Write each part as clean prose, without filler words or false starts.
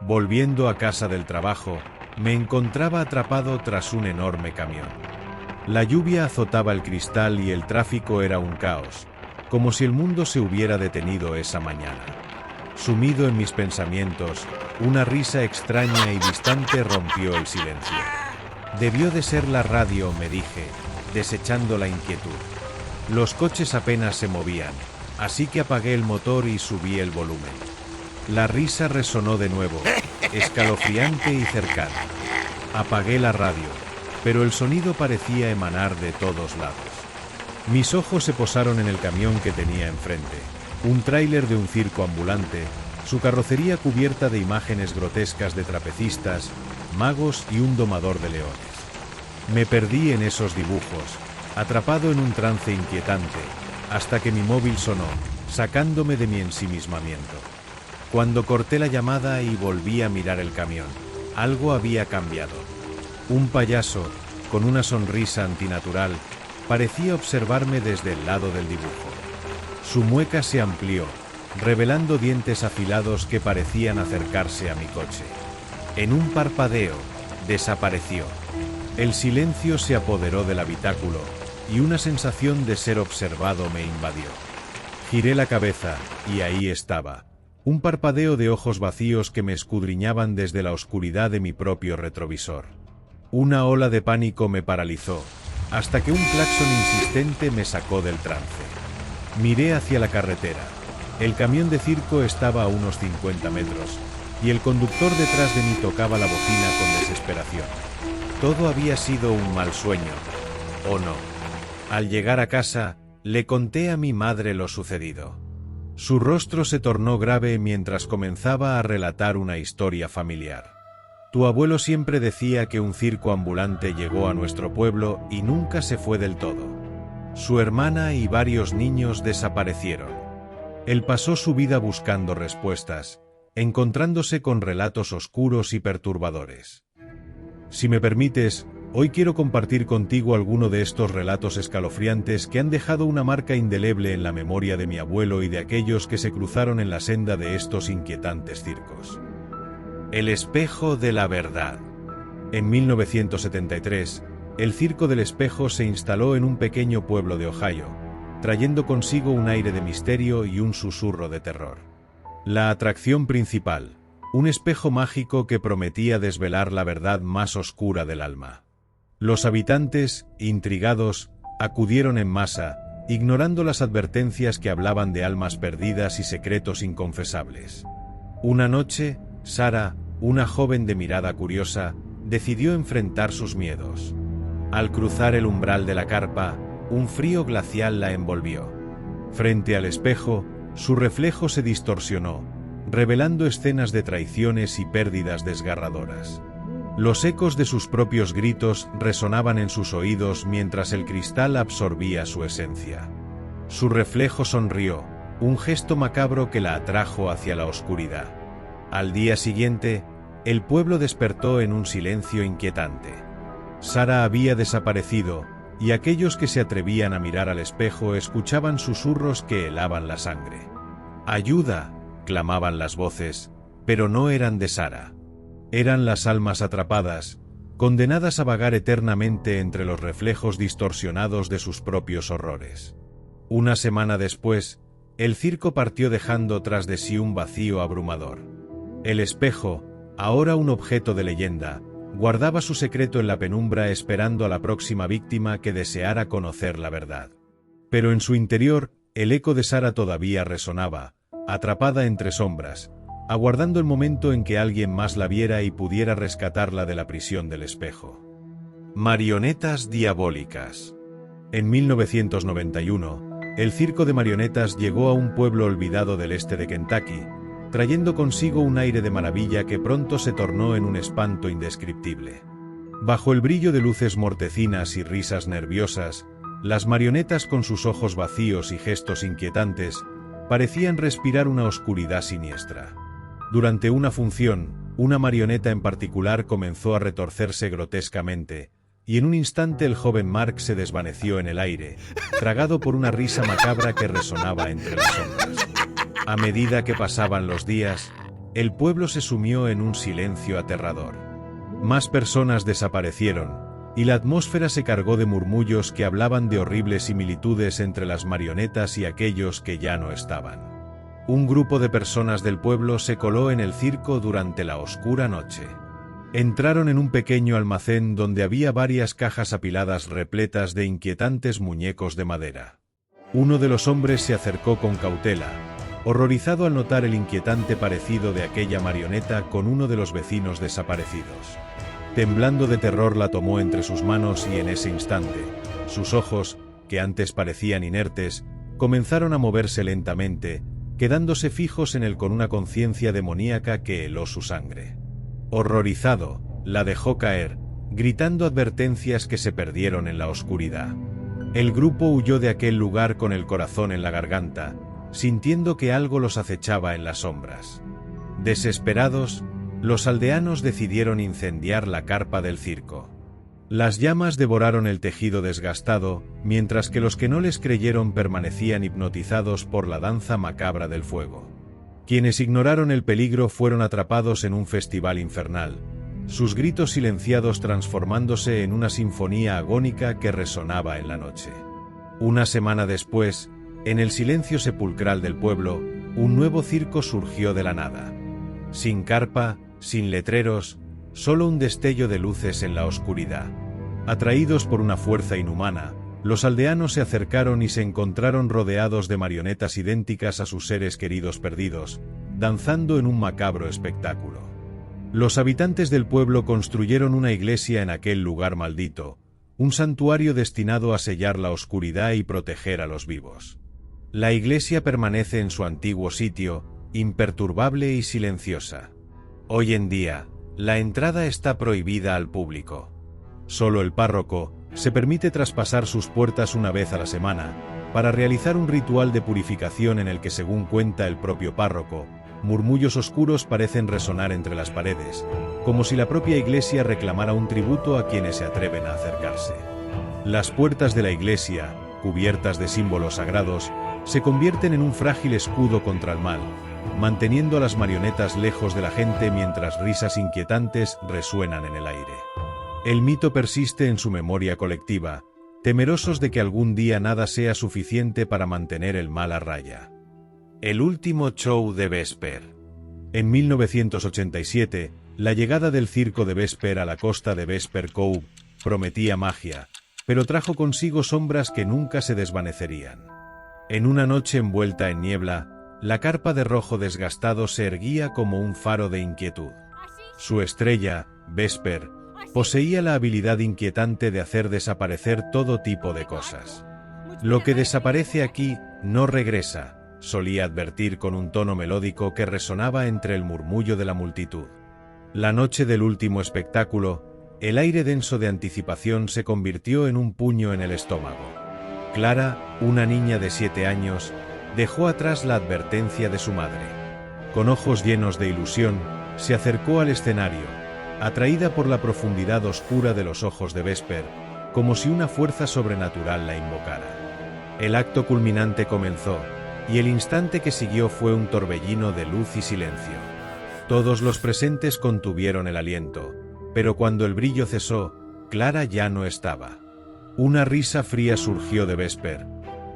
Volviendo a casa del trabajo, me encontraba atrapado tras un enorme camión. La lluvia azotaba el cristal y el tráfico era un caos, como si el mundo se hubiera detenido esa mañana. Sumido en mis pensamientos, una risa extraña y distante rompió el silencio. Debió de ser la radio, me dije, desechando la inquietud. Los coches apenas se movían, así que apagué el motor y subí el volumen. La risa resonó de nuevo, escalofriante y cercana. Apagué la radio, pero el sonido parecía emanar de todos lados. Mis ojos se posaron en el camión que tenía enfrente, un tráiler de un circo ambulante, su carrocería cubierta de imágenes grotescas de trapecistas, magos y un domador de leones. Me perdí en esos dibujos, atrapado en un trance inquietante, hasta que mi móvil sonó, sacándome de mi ensimismamiento. Cuando corté la llamada y volví a mirar el camión, algo había cambiado. Un payaso, con una sonrisa antinatural, parecía observarme desde el lado del dibujo. Su mueca se amplió, revelando dientes afilados que parecían acercarse a mi coche. En un parpadeo, desapareció. El silencio se apoderó del habitáculo, y una sensación de ser observado me invadió. Giré la cabeza, y ahí estaba. Un parpadeo de ojos vacíos que me escudriñaban desde la oscuridad de mi propio retrovisor. Una ola de pánico me paralizó, hasta que un claxon insistente me sacó del trance. Miré hacia la carretera. El camión de circo estaba a unos 50 metros, y el conductor detrás de mí tocaba la bocina con desesperación. Todo había sido un mal sueño, ¿o no? Al llegar a casa, le conté a mi madre lo sucedido. Su rostro se tornó grave mientras comenzaba a relatar una historia familiar. Tu abuelo siempre decía que un circo ambulante llegó a nuestro pueblo y nunca se fue del todo. Su hermana y varios niños desaparecieron. Él pasó su vida buscando respuestas, encontrándose con relatos oscuros y perturbadores. Si me permites, hoy quiero compartir contigo alguno de estos relatos escalofriantes que han dejado una marca indeleble en la memoria de mi abuelo y de aquellos que se cruzaron en la senda de estos inquietantes circos. El espejo de la verdad. En 1973, el Circo del Espejo se instaló en un pequeño pueblo de Ohio, trayendo consigo un aire de misterio y un susurro de terror. La atracción principal, un espejo mágico que prometía desvelar la verdad más oscura del alma. Los habitantes, intrigados, acudieron en masa, ignorando las advertencias que hablaban de almas perdidas y secretos inconfesables. Una noche, Sara, una joven de mirada curiosa, decidió enfrentar sus miedos. Al cruzar el umbral de la carpa, un frío glacial la envolvió. Frente al espejo, su reflejo se distorsionó, revelando escenas de traiciones y pérdidas desgarradoras. Los ecos de sus propios gritos resonaban en sus oídos mientras el cristal absorbía su esencia. Su reflejo sonrió, un gesto macabro que la atrajo hacia la oscuridad. Al día siguiente, el pueblo despertó en un silencio inquietante. Sara había desaparecido, y aquellos que se atrevían a mirar al espejo escuchaban susurros que helaban la sangre. ¡Ayuda!, clamaban las voces, pero no eran de Sara. Eran las almas atrapadas, condenadas a vagar eternamente entre los reflejos distorsionados de sus propios horrores. Una semana después, el circo partió dejando tras de sí un vacío abrumador. El espejo, ahora un objeto de leyenda, guardaba su secreto en la penumbra esperando a la próxima víctima que deseara conocer la verdad. Pero en su interior, el eco de Sara todavía resonaba, atrapada entre sombras, aguardando el momento en que alguien más la viera y pudiera rescatarla de la prisión del espejo. Marionetas diabólicas. En 1991, el circo de marionetas llegó a un pueblo olvidado del este de Kentucky, trayendo consigo un aire de maravilla que pronto se tornó en un espanto indescriptible. Bajo el brillo de luces mortecinas y risas nerviosas, las marionetas con sus ojos vacíos y gestos inquietantes, parecían respirar una oscuridad siniestra. Durante una función, una marioneta en particular comenzó a retorcerse grotescamente, y en un instante el joven Mark se desvaneció en el aire, tragado por una risa macabra que resonaba entre las sombras. A medida que pasaban los días, El pueblo se sumió en un silencio aterrador. Más personas desaparecieron, y la atmósfera se cargó de murmullos que hablaban de horribles similitudes entre las marionetas y aquellos que ya no estaban. Un grupo de personas del pueblo se coló en el circo durante la oscura noche. Entraron en un pequeño almacén donde había varias cajas apiladas repletas de inquietantes muñecos de madera. Uno de los hombres se acercó con cautela, horrorizado al notar el inquietante parecido de aquella marioneta con uno de los vecinos desaparecidos. Temblando de terror la tomó entre sus manos y en ese instante, sus ojos, que antes parecían inertes, comenzaron a moverse lentamente, quedándose fijos en él con una conciencia demoníaca que heló su sangre. Horrorizado, la dejó caer, gritando advertencias que se perdieron en la oscuridad. El grupo huyó de aquel lugar con el corazón en la garganta, sintiendo que algo los acechaba en las sombras. Desesperados, los aldeanos decidieron incendiar la carpa del circo. Las llamas devoraron el tejido desgastado, mientras que los que no les creyeron permanecían hipnotizados por la danza macabra del fuego. Quienes ignoraron el peligro fueron atrapados en un festival infernal, sus gritos silenciados transformándose en una sinfonía agónica que resonaba en la noche. Una semana después, en el silencio sepulcral del pueblo, un nuevo circo surgió de la nada. Sin carpa, sin letreros, solo un destello de luces en la oscuridad. Atraídos por una fuerza inhumana, los aldeanos se acercaron y se encontraron rodeados de marionetas idénticas a sus seres queridos perdidos, danzando en un macabro espectáculo. Los habitantes del pueblo construyeron una iglesia en aquel lugar maldito, un santuario destinado a sellar la oscuridad y proteger a los vivos. La iglesia permanece en su antiguo sitio, imperturbable y silenciosa. Hoy en día, la entrada está prohibida al público. Solo el párroco se permite traspasar sus puertas una vez a la semana, para realizar un ritual de purificación en el que, según cuenta el propio párroco, murmullos oscuros parecen resonar entre las paredes, como si la propia iglesia reclamara un tributo a quienes se atreven a acercarse. Las puertas de la iglesia, cubiertas de símbolos sagrados, se convierten en un frágil escudo contra el mal, manteniendo a las marionetas lejos de la gente mientras risas inquietantes resuenan en el aire. El mito persiste en su memoria colectiva, temerosos de que algún día nada sea suficiente para mantener el mal a raya. El último show de Vesper. En 1987, la llegada del circo de Vesper a la costa de Vesper Cove prometía magia, pero trajo consigo sombras que nunca se desvanecerían. En una noche envuelta en niebla, la carpa de rojo desgastado se erguía como un faro de inquietud. Su estrella, Vesper, poseía la habilidad inquietante de hacer desaparecer todo tipo de cosas. Lo que desaparece aquí no regresa, solía advertir con un tono melódico que resonaba entre el murmullo de la multitud. La noche del último espectáculo, el aire denso de anticipación se convirtió en un puño en el estómago. Clara, una niña de 7 años, dejó atrás la advertencia de su madre. Con ojos llenos de ilusión, se acercó al escenario, atraída por la profundidad oscura de los ojos de Vesper, como si una fuerza sobrenatural la invocara. El acto culminante comenzó, y el instante que siguió fue un torbellino de luz y silencio. Todos los presentes contuvieron el aliento, pero cuando el brillo cesó, Clara ya no estaba. Una risa fría surgió de Vesper,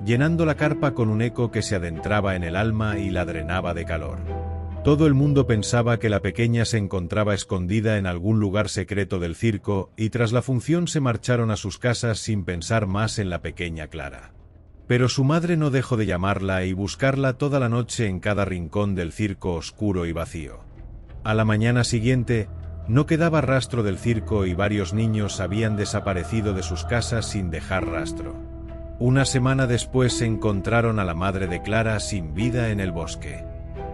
llenando la carpa con un eco que se adentraba en el alma y la drenaba de calor. Todo el mundo pensaba que la pequeña se encontraba escondida en algún lugar secreto del circo y tras la función se marcharon a sus casas sin pensar más en la pequeña Clara. Pero su madre no dejó de llamarla y buscarla toda la noche en cada rincón del circo oscuro y vacío. A la mañana siguiente, no quedaba rastro del circo y varios niños habían desaparecido de sus casas sin dejar rastro. Una semana después se encontraron a la madre de Clara sin vida en el bosque.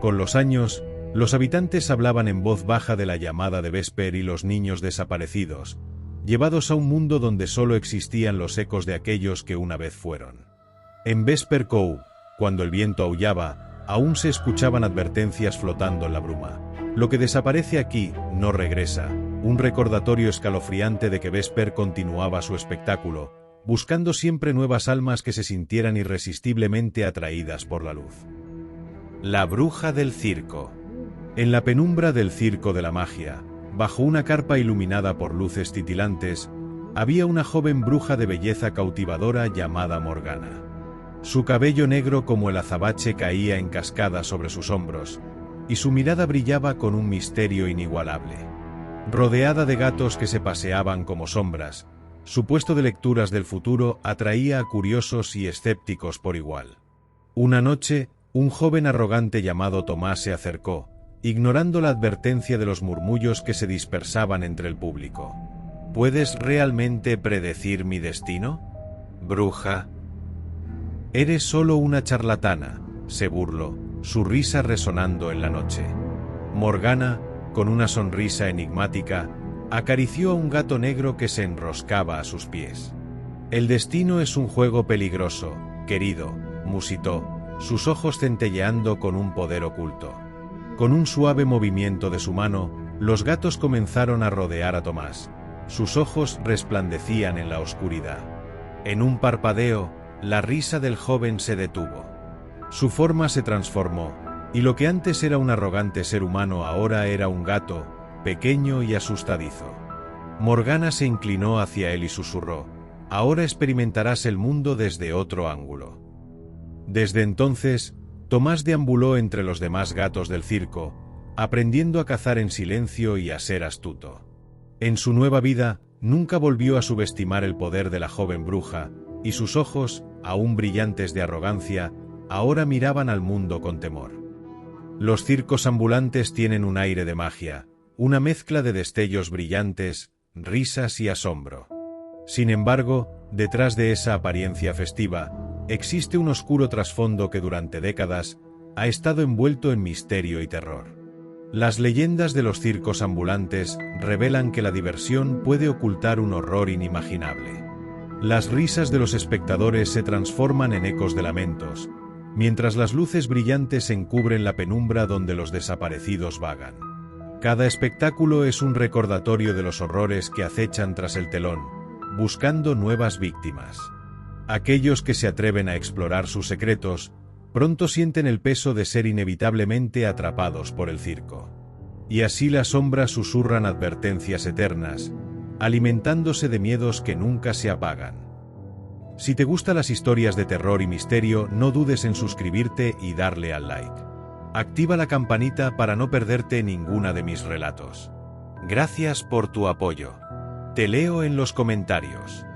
Con los años, los habitantes hablaban en voz baja de la llamada de Vesper y los niños desaparecidos, llevados a un mundo donde solo existían los ecos de aquellos que una vez fueron. En Vesper Cove, cuando el viento aullaba, aún se escuchaban advertencias flotando en la bruma. Lo que desaparece aquí, no regresa, un recordatorio escalofriante de que Vesper continuaba su espectáculo, buscando siempre nuevas almas que se sintieran irresistiblemente atraídas por la luz. La bruja del circo. En la penumbra del circo de la magia, bajo una carpa iluminada por luces titilantes, había una joven bruja de belleza cautivadora llamada Morgana. Su cabello negro como el azabache caía en cascada sobre sus hombros, y su mirada brillaba con un misterio inigualable. Rodeada de gatos que se paseaban como sombras, su puesto de lecturas del futuro atraía a curiosos y escépticos por igual. Una noche, un joven arrogante llamado Tomás se acercó, ignorando la advertencia de los murmullos que se dispersaban entre el público. ¿Puedes realmente predecir mi destino, bruja? Eres solo una charlatana, se burló, su risa resonando en la noche. Morgana, con una sonrisa enigmática, acarició a un gato negro que se enroscaba a sus pies. El destino es un juego peligroso, querido, musitó, sus ojos centelleando con un poder oculto. Con un suave movimiento de su mano, los gatos comenzaron a rodear a Tomás. Sus ojos resplandecían en la oscuridad. En un parpadeo, la risa del joven se detuvo. Su forma se transformó, y lo que antes era un arrogante ser humano ahora era un gato, pequeño y asustadizo. Morgana se inclinó hacia él y susurró: «Ahora experimentarás el mundo desde otro ángulo». Desde entonces, Tomás deambuló entre los demás gatos del circo, aprendiendo a cazar en silencio y a ser astuto. En su nueva vida, nunca volvió a subestimar el poder de la joven bruja, y sus ojos, aún brillantes de arrogancia, ahora miraban al mundo con temor. Los circos ambulantes tienen un aire de magia, una mezcla de destellos brillantes, risas y asombro. Sin embargo, detrás de esa apariencia festiva, existe un oscuro trasfondo que durante décadas ha estado envuelto en misterio y terror. Las leyendas de los circos ambulantes revelan que la diversión puede ocultar un horror inimaginable. Las risas de los espectadores se transforman en ecos de lamentos, mientras las luces brillantes encubren la penumbra donde los desaparecidos vagan. Cada espectáculo es un recordatorio de los horrores que acechan tras el telón, buscando nuevas víctimas. Aquellos que se atreven a explorar sus secretos, pronto sienten el peso de ser inevitablemente atrapados por el circo. Y así las sombras susurran advertencias eternas, alimentándose de miedos que nunca se apagan. Si te gustan las historias de terror y misterio, no dudes en suscribirte y darle al like. Activa la campanita para no perderte ninguna de mis relatos. Gracias por tu apoyo. Te leo en los comentarios.